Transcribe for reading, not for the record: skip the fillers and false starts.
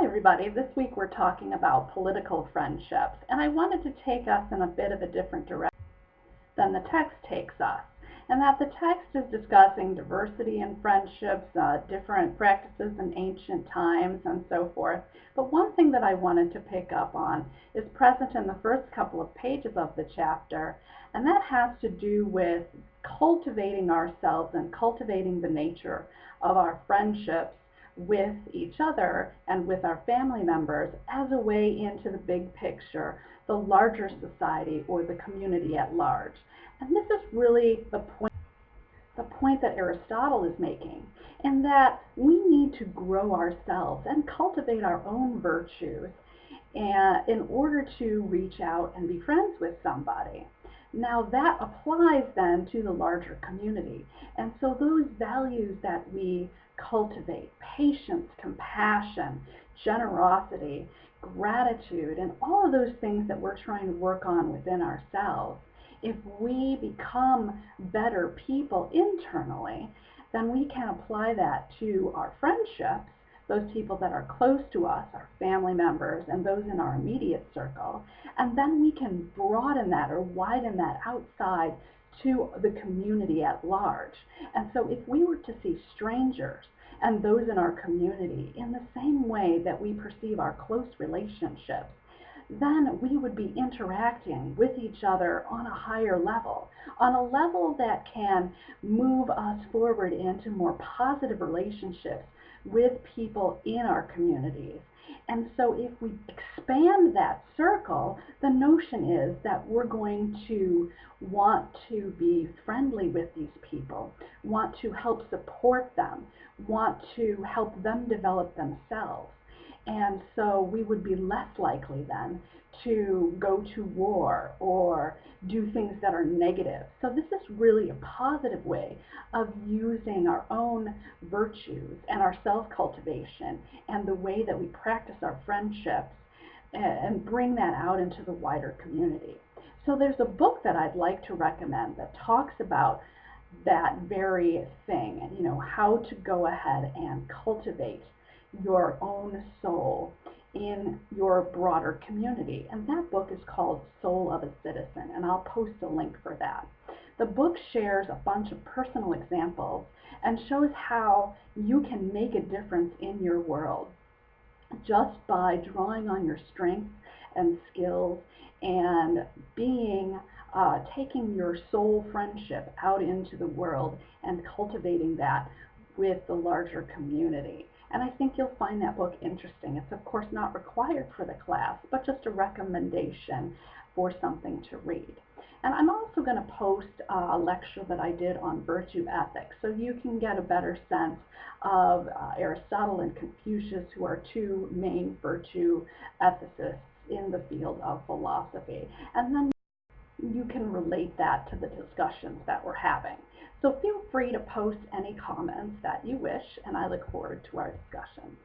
Hi everybody, this week we're talking about political friendships, and I wanted to take us in a bit of a different direction than the text takes us. And that the text is discussing diversity in friendships, different practices in ancient times, and so forth. But one thing that I wanted to pick up on is present in the first couple of pages of the chapter, and that has to do with cultivating ourselves and cultivating the nature of our friendships with each other and with our family members as a way into the big picture, the larger society or the community at large. And this is really the point that Aristotle is making, in that we need to grow ourselves and cultivate our own virtues in order to reach out and be friends with somebody. Now that applies then to the larger community. And so those values that we cultivate, patience, compassion, generosity, gratitude, and all of those things that we're trying to work on within ourselves, if we become better people internally, then we can apply that to our friendships, those people that are close to us, our family members, and those in our immediate circle, and then we can broaden that or widen that outside to the community at large. And so if we were to see strangers and those in our community in the same way that we perceive our close relationships, then we would be interacting with each other on a higher level, on a level that can move us forward into more positive relationships with people in our communities. And so if we expand that circle, the notion is that we're going to want to be friendly with these people, want to help support them, want to help them develop themselves. And so we would be less likely then to go to war or do things that are negative. So this is really a positive way of using our own virtues and our self-cultivation and the way that we practice our friendships and bring that out into the wider community. So there's a book that I'd like to recommend that talks about that very thing, how to go ahead and cultivate your own soul in your broader community. And that book is called Soul of a Citizen, and I'll post a link for that. The book shares a bunch of personal examples and shows how you can make a difference in your world just by drawing on your strengths and skills and taking your soul friendship out into the world and cultivating that with the larger community. And I think you'll find that book interesting. It's of course not required for the class, but just a recommendation for something to read. And I'm also going to post a lecture that I did on virtue ethics, so you can get a better sense of Aristotle and Confucius, who are two main virtue ethicists in the field of philosophy. And then you can relate that to the discussions that we're having. So feel free to post any comments that you wish, and I look forward to our discussions.